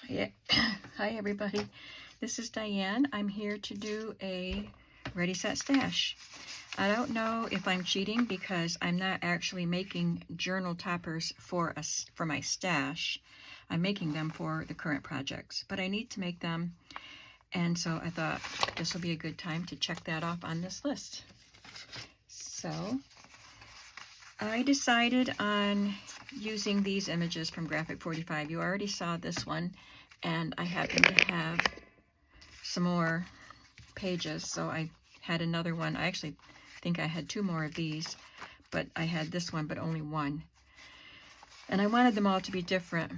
Yeah. Hi everybody, this is Diane. I'm here to do a Ready Set Stash. I don't know if I'm cheating because I'm not actually making journal toppers for my stash. I'm making them for the current projects, but I need to make them, and so I thought this will be a good time to check that off on this list. So I decided on using these images from Graphic 45. You already saw this one, and I happen to have some more pages, so I had another one. I actually think I had two more of these, but I had this one, but only one. And I wanted them all to be different,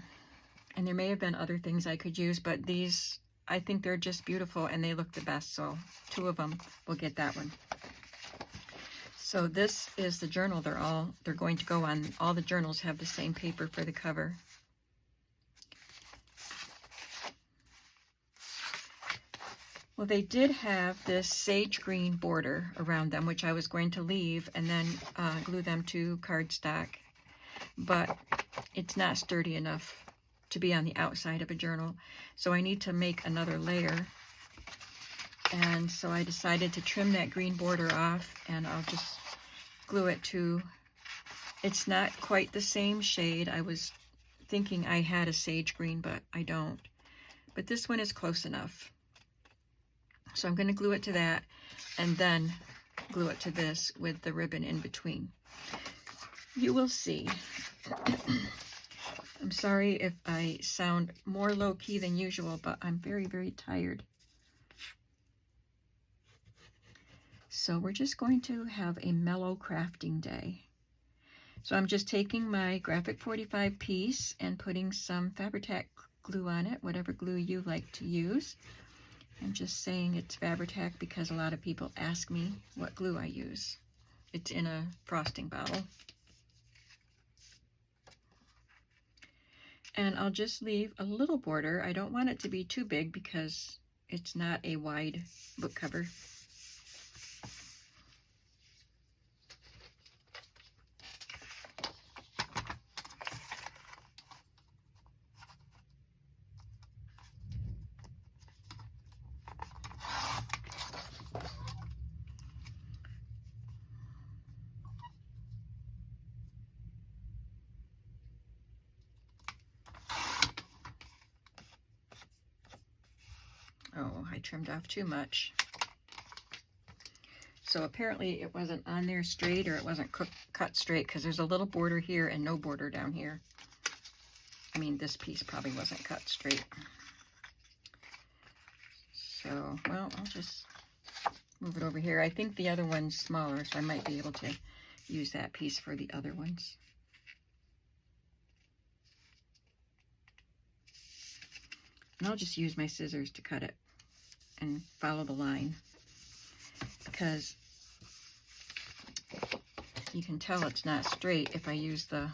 and there may have been other things I could use, but these, I think they're just beautiful, and they look the best, so two of them will get that one. So this is the journal they're going to go on. All the journals have the same paper for the cover. Well, they did have this sage green border around them, which I was going to leave and then glue them to cardstock, but it's not sturdy enough to be on the outside of a journal, so I need to make another layer. And so I decided to trim that green border off, and I'll just glue it to, it's not quite the same shade. I was thinking I had a sage green, but I don't. But this one is close enough. So I'm going to glue it to that, and then glue it to this with the ribbon in between. You will see. I'm sorry if I sound more low-key than usual, but I'm very, very tired. So we're just going to have a mellow crafting day. So I'm just taking my Graphic 45 piece and putting some Fabri-Tac glue on it, whatever glue you like to use. I'm just saying it's Fabri-Tac because a lot of people ask me what glue I use. It's in a frosting bottle. And I'll just leave a little border. I don't want it to be too big because it's not a wide book cover. Oh, I trimmed off too much. So apparently it wasn't on there straight, or it wasn't cut straight, because there's a little border here and no border down here. I mean, this piece probably wasn't cut straight. So, well, I'll just move it over here. I think the other one's smaller, so I might be able to use that piece for the other ones. And I'll just use my scissors to cut it and follow the line, because you can tell it's not straight if I use the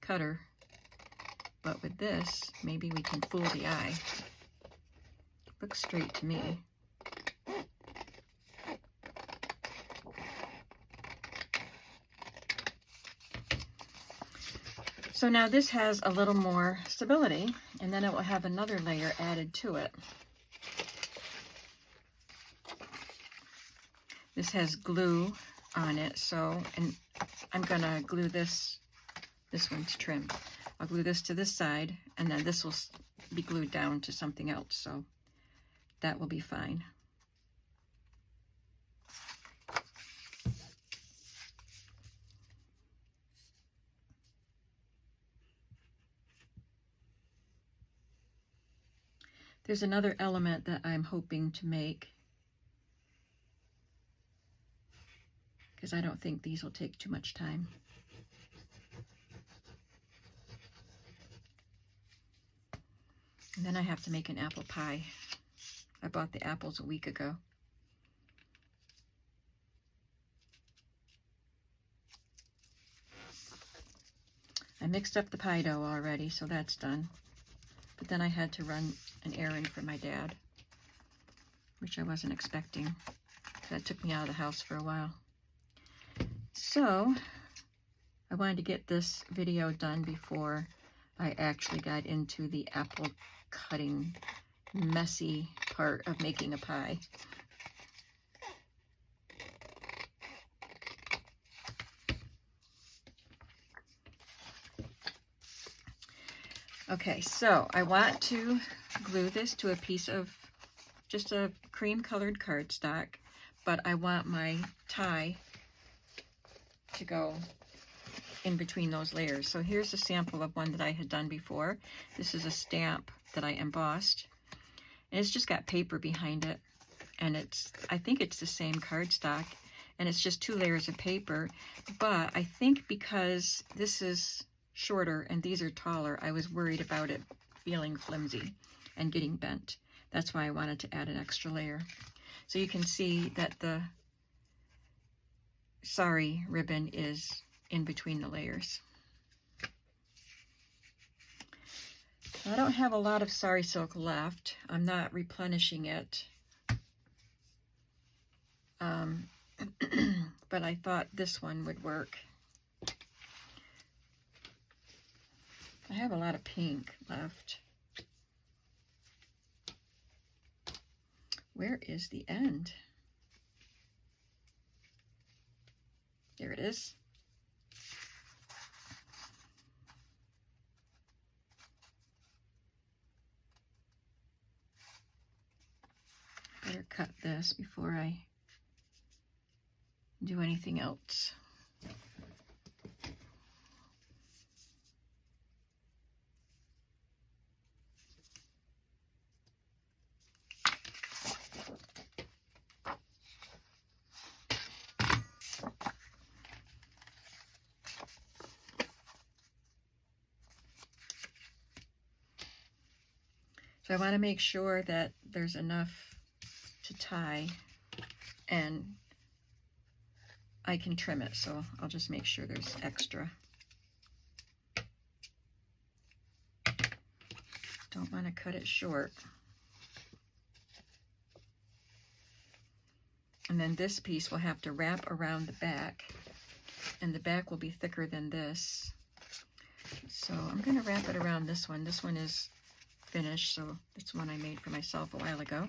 cutter, but with this, maybe we can fool the eye. Looks straight to me. So now this has a little more stability, and then it will have another layer added to it. This has glue on it, so, and I'm gonna glue this one's trimmed. I'll glue this to this side, and then this will be glued down to something else, so that will be fine. There's another element that I'm hoping to make, because I don't think these will take too much time. And then I have to make an apple pie. I bought the apples a week ago. I mixed up the pie dough already, so that's done. But then I had to run an errand for my dad, which I wasn't expecting. That took me out of the house for a while. So I wanted to get this video done before I actually got into the apple cutting, messy part of making a pie. Okay, so I want to glue this to a piece of just a cream colored cardstock, but I want my tie to go in between those layers. So here's a sample of one that I had done before. This is a stamp that I embossed, and it's just got paper behind it, and I think it's the same cardstock, and it's just 2 layers of paper. But I think because this is shorter and these are taller, I was worried about it feeling flimsy and getting bent. That's why I wanted to add an extra layer. So you can see that the sari ribbon is in between the layers. I don't have a lot of sari silk left. I'm not replenishing it. But I thought this one would work. I have a lot of pink left. Where is the end? There it is. Better cut this before I do anything else. So I want to make sure that there's enough to tie, and I can trim it, so I'll just make sure there's extra. Don't want to cut it short. And then this piece will have to wrap around the back, and the back will be thicker than this. So I'm going to wrap it around this one. This one is finished, so it's one I made for myself a while ago.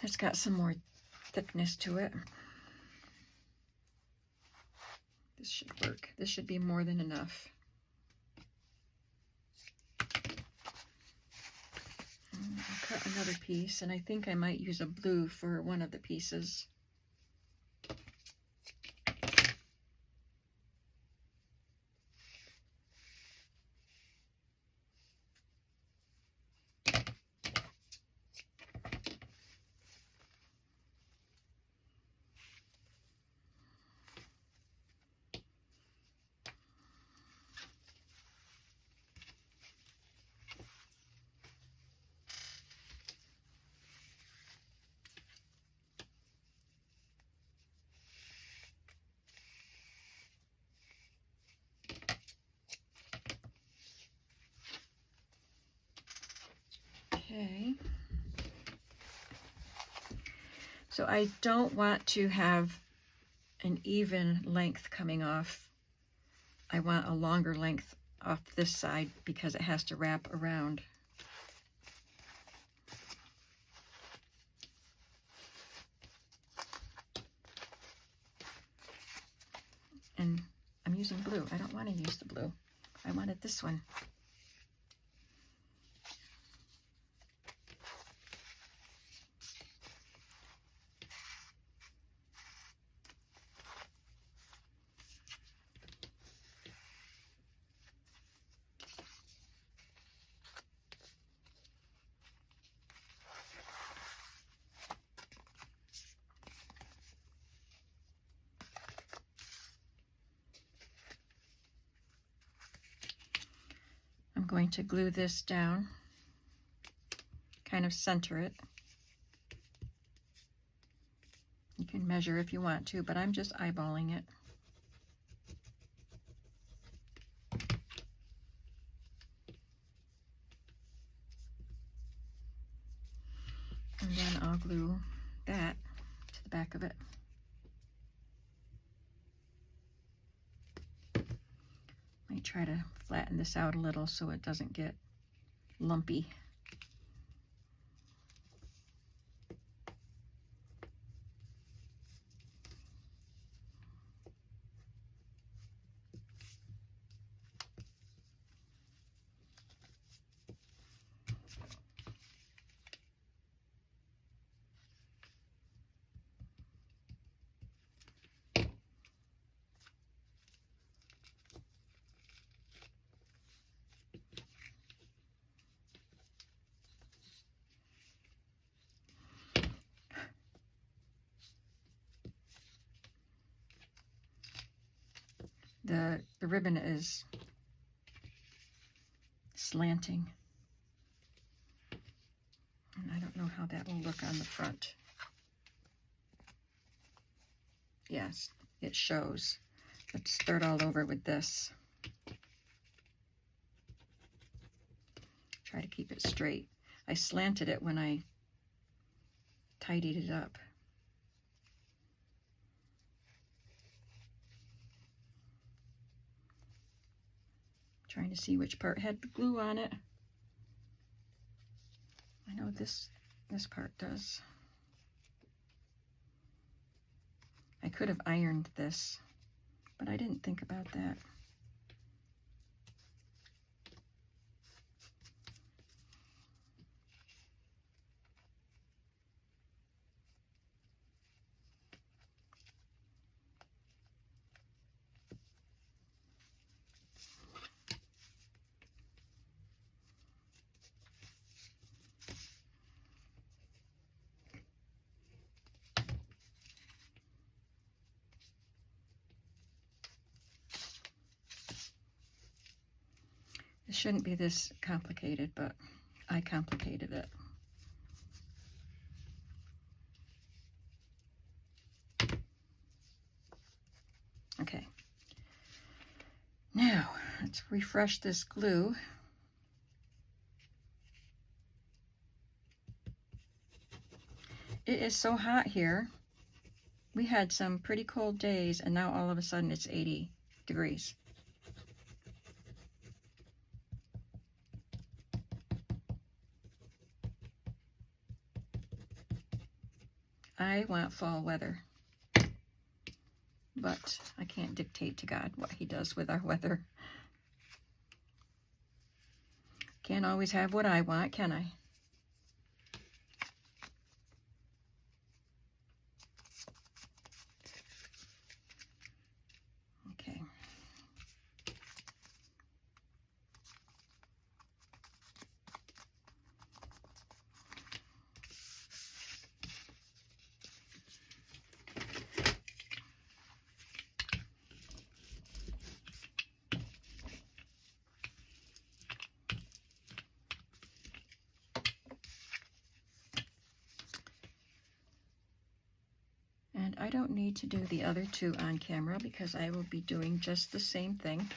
It's got some more thickness to it. This should work. This should be more than enough. I'll cut another piece, and I think I might use a blue for one of the pieces. Okay. So I don't want to have an even length coming off. I want a longer length off this side because it has to wrap around. And I'm using blue. I don't want to use the blue. I wanted this one. I'm going to glue this down, kind of center it. You can measure if you want to, but I'm just eyeballing it. And then I'll glue that to the back of it. Let me try to flatten this out a little so it doesn't get lumpy. The ribbon is slanting, and I don't know how that will look on the front. Yes, it shows. Let's start all over with this. Try to keep it straight. I slanted it when I tidied it up. Trying to see which part had the glue on it. I know this part does. I could have ironed this, but I didn't think about that. It shouldn't be this complicated, but I complicated it. Okay. Now, let's refresh this glue. It is so hot here. We had some pretty cold days, and now all of a sudden it's 80 degrees. I want fall weather, but I can't dictate to God what he does with our weather. Can't always have what I want, can I? Okay. And I don't need to do the other two on camera because I will be doing just the same thing.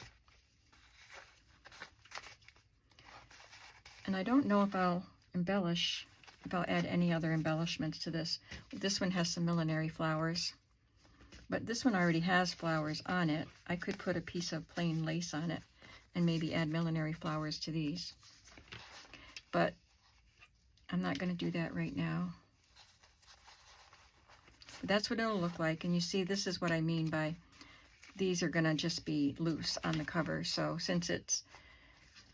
And I don't know if I'll embellish, if I'll add any other embellishments to this. This one has some millinery flowers, but this one already has flowers on it. I could put a piece of plain lace on it and maybe add millinery flowers to these. But I'm not going to do that right now. But that's what it'll look like. And you see, this is what I mean by these are going to just be loose on the cover. So since it's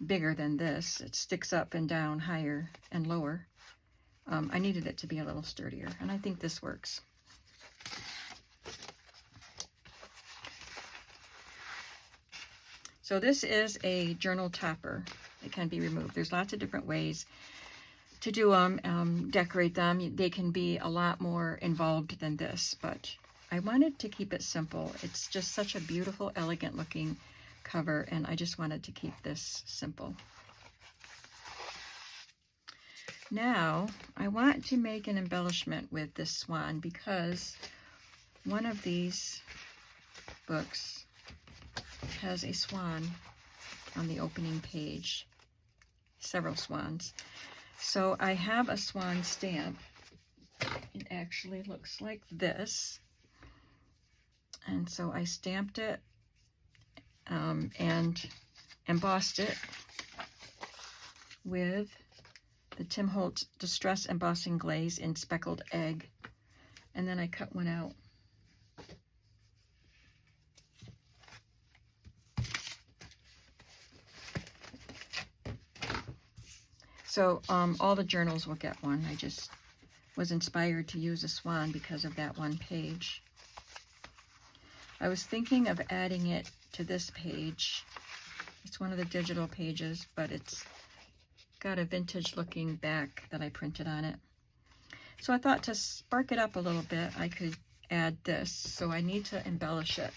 bigger than this, it sticks up and down, higher and lower. I needed it to be a little sturdier, and I think this works. So this is a journal topper. It can be removed. There's lots of different ways to do them, decorate them. They can be a lot more involved than this, but I wanted to keep it simple. It's just such a beautiful, elegant looking cover, and I just wanted to keep this simple. Now, I want to make an embellishment with this swan because one of these books has a swan on the opening page, several swans. So I have a swan stamp. It actually looks like this. And so I stamped it and embossed it with the Tim Holtz Distress Embossing Glaze in Speckled Egg. And then I cut one out. So all the journals will get one. I just was inspired to use a swan because of that one page. I was thinking of adding it to this page. It's one of the digital pages, but it's got a vintage looking back that I printed on it. So I thought to spark it up a little bit, I could add this. So I need to embellish it.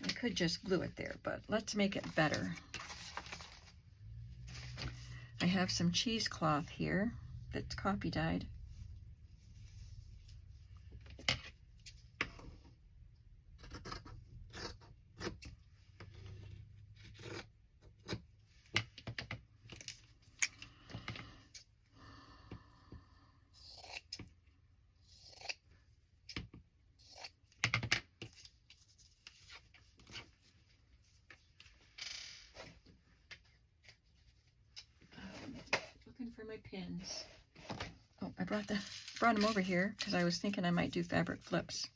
I could just glue it there, but let's make it better. I have some cheesecloth here that's copy dyed. For my pins. Oh, I brought them over here because I was thinking I might do fabric flips,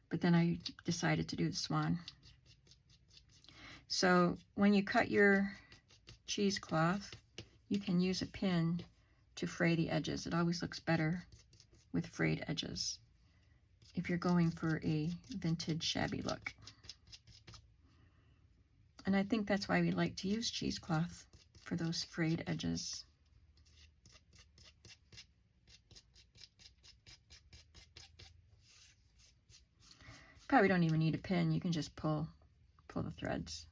but then I decided to do the swan. So when you cut your cheesecloth, you can use a pin to fray the edges. It always looks better with frayed edges if you're going for a vintage shabby look. And I think that's why we like to use cheesecloth, for those frayed edges. Probably don't even need a pin. You can just pull the threads.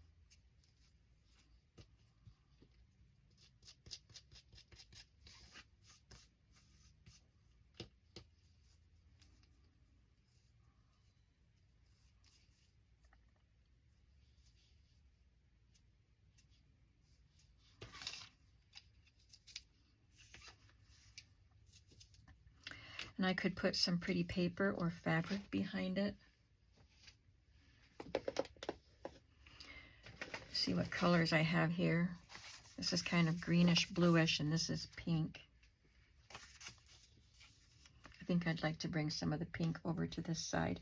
And I could put some pretty paper or fabric behind it. See what colors I have here. This is kind of greenish bluish, and this is pink. I think I'd like to bring some of the pink over to this side.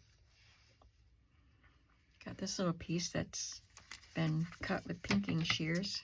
Got this little piece that's been cut with pinking shears.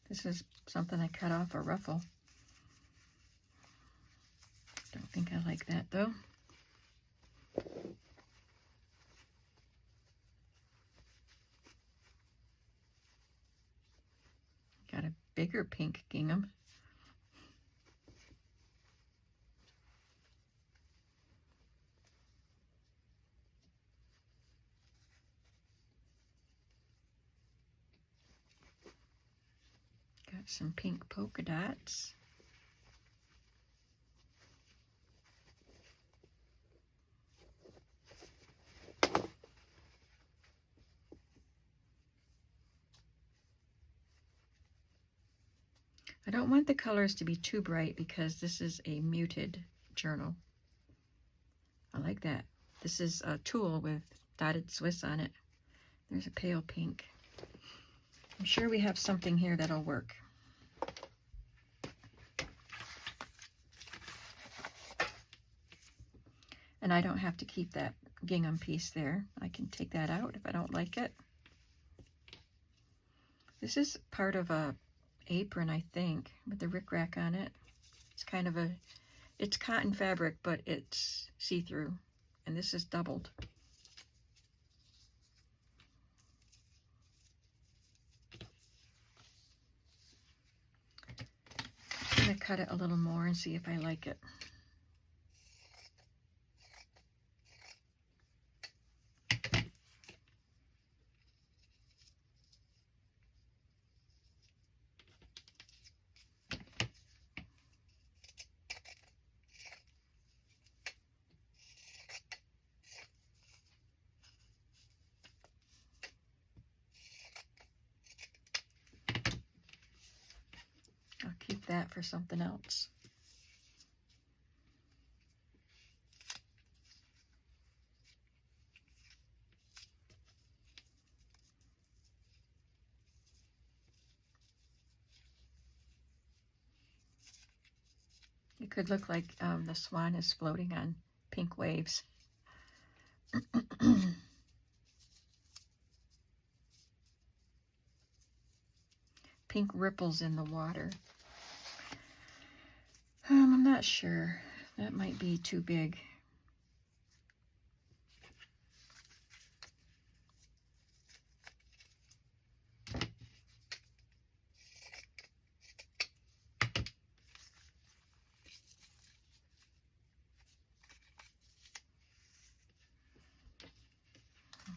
This is something I cut off a ruffle. Don't think I like that though. Got a bigger pink gingham. Got some pink polka dots. I don't want the colors to be too bright because this is a muted journal. I like that. This is a tulle with dotted Swiss on it. There's a pale pink. I'm sure we have something here that'll work. And I don't have to keep that gingham piece there. I can take that out if I don't like it. This is part of a apron, I think, with the rickrack on it. It's kind of it's cotton fabric, but it's see-through, and this is doubled. to cut it a little more and see if I like it. I'll keep that for something else. It could look like the swan is floating on pink waves. Pink ripples in the water. I'm not sure. That might be too big.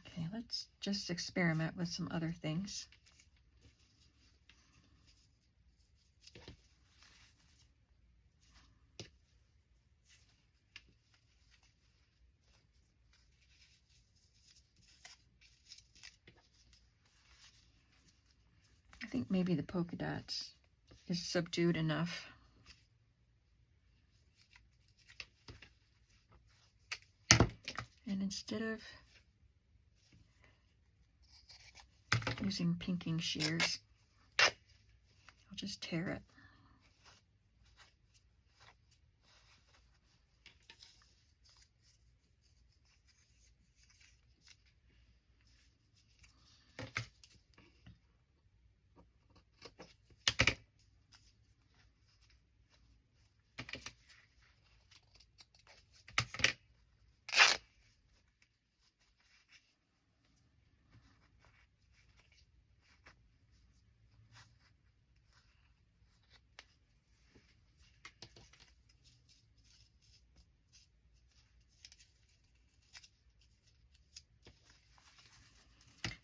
Okay, let's just experiment with some other things. I think maybe the polka dots is subdued enough. And instead of using pinking shears, I'll just tear it.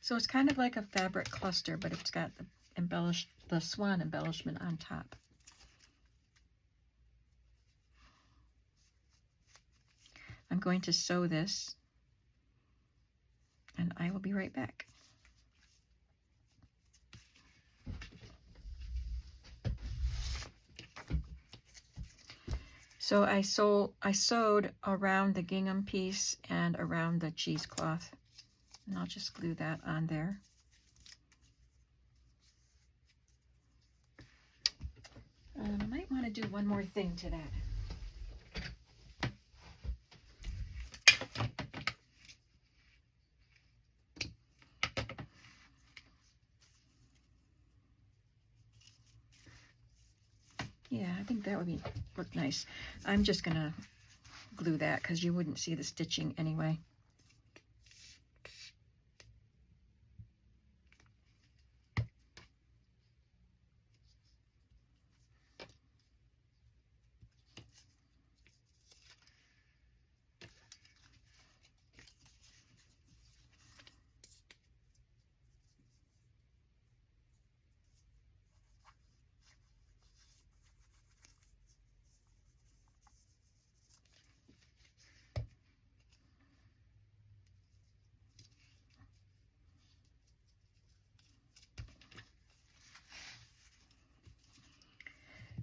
So it's kind of like a fabric cluster, but it's got the swan embellishment on top. I'm going to sew this, and I will be right back. So I sewed around the gingham piece and around the cheesecloth. And I'll just glue that on there. I might want to do one more thing to that. Yeah, I think that would look nice. I'm just going to glue that because you wouldn't see the stitching anyway.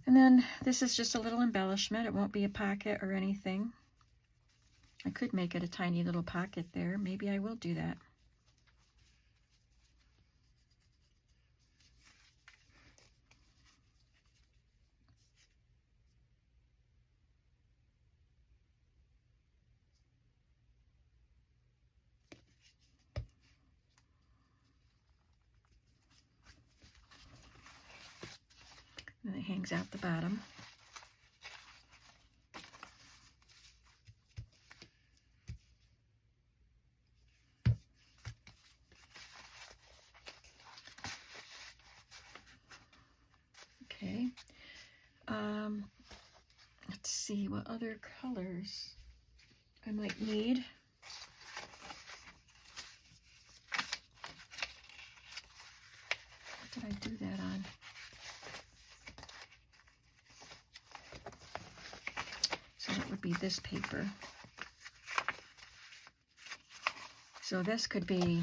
And then this is just a little embellishment. It won't be a pocket or anything. I could make it a tiny little pocket there. Maybe I will do that. And it hangs out the bottom. Okay. let's see what other colors I might need. What did I do that on? So that would be this paper. So this could be,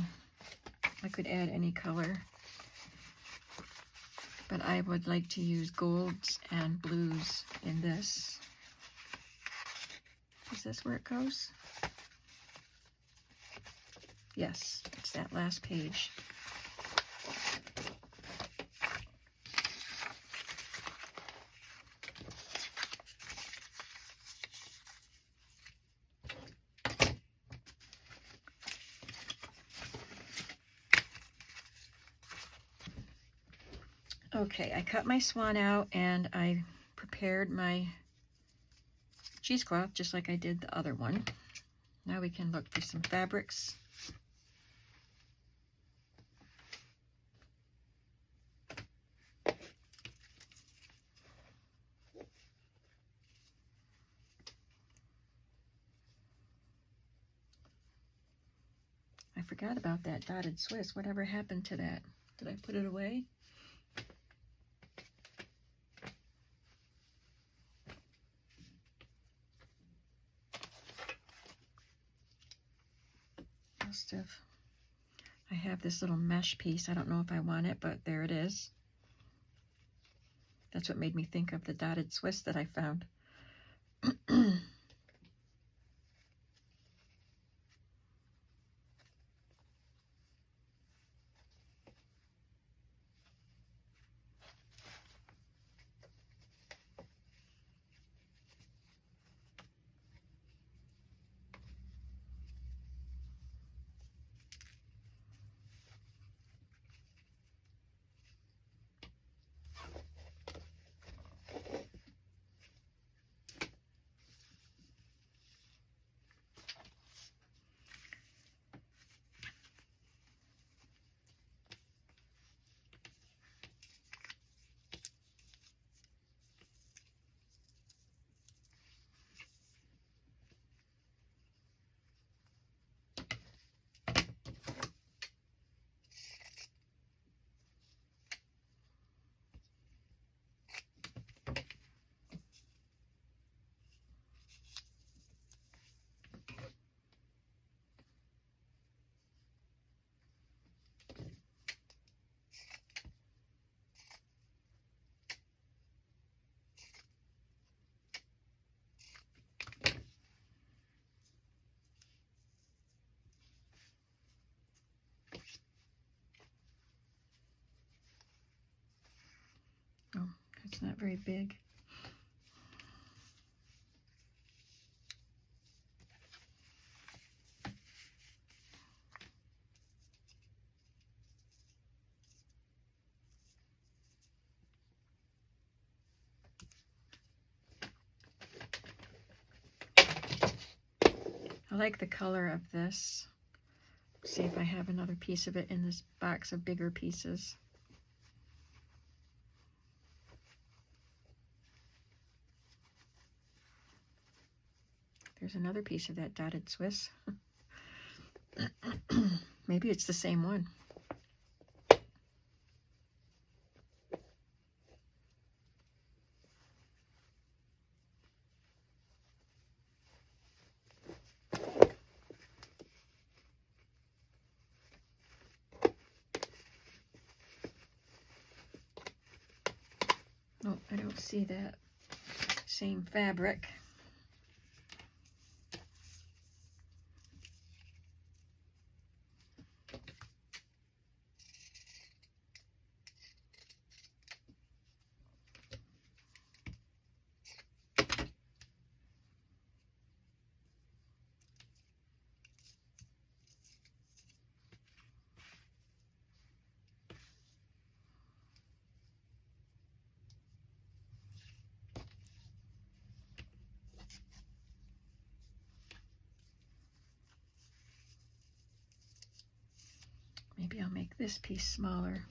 I could add any color, but I would like to use golds and blues in this. Is this where it goes? Yes, it's that last page. Okay, I cut my swan out and I prepared my cheesecloth just like I did the other one. Now we can look for some fabrics. I forgot about that dotted Swiss. Whatever happened to that? Did I put it away? I have this little mesh piece. I don't know if I want it, but there it is. That's what made me think of the dotted Swiss that I found. Oh, it's not very big. I like the color of this. See if I have another piece of it in this box of bigger pieces. There's another piece of that dotted Swiss. Maybe it's the same one. Oh, I don't see that same fabric. Maybe I'll make this piece smaller.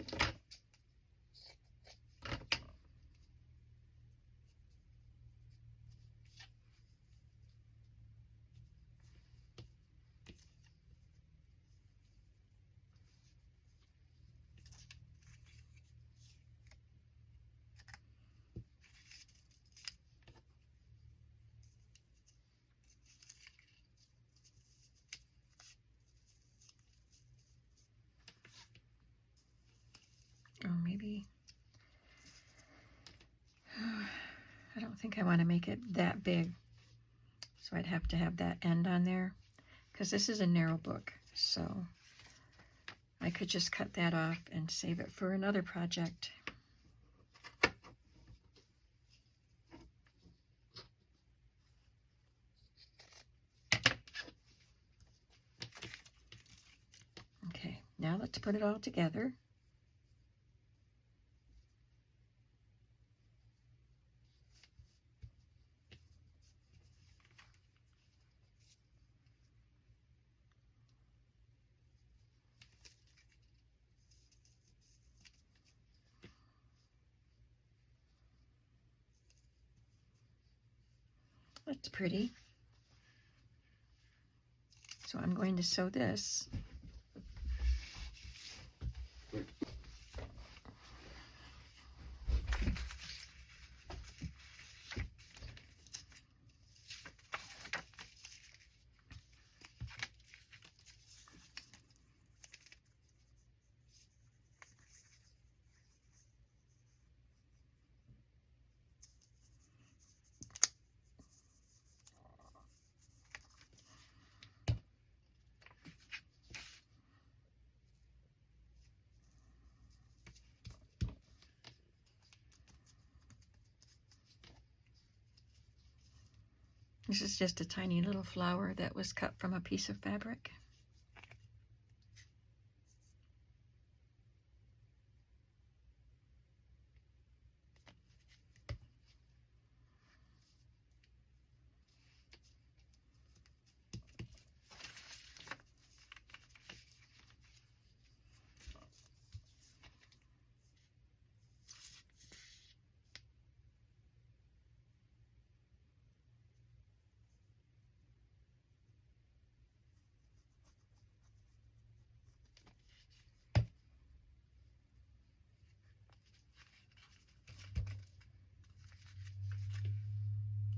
I don't think I want to make it that big. So I'd have to have that end on there, because this is a narrow book. So I could just cut that off and save it for another project. Okay, now let's put it all together. That's pretty. So I'm going to sew this. This is just a tiny little flower that was cut from a piece of fabric.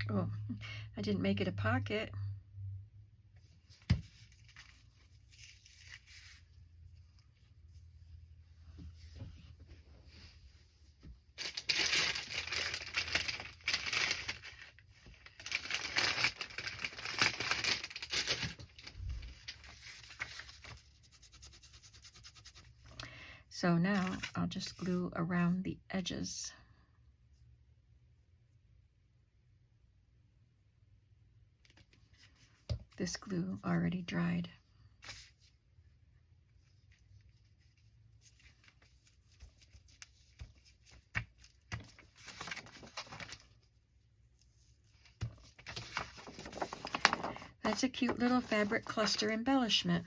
Oh, I didn't make it a pocket. So now I'll just glue around the edges. This glue already dried. That's a cute little fabric cluster embellishment.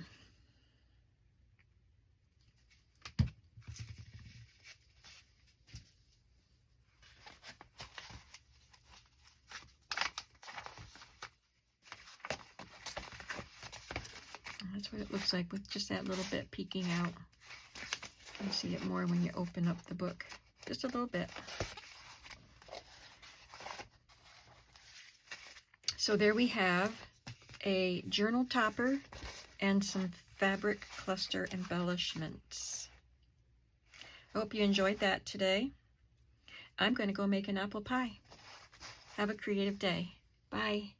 That's what it looks like with just that little bit peeking out. You see it more when you open up the book. Just a little bit. So there we have a journal topper and some fabric cluster embellishments. I hope you enjoyed that today. I'm going to go make an apple pie. Have a creative day. Bye.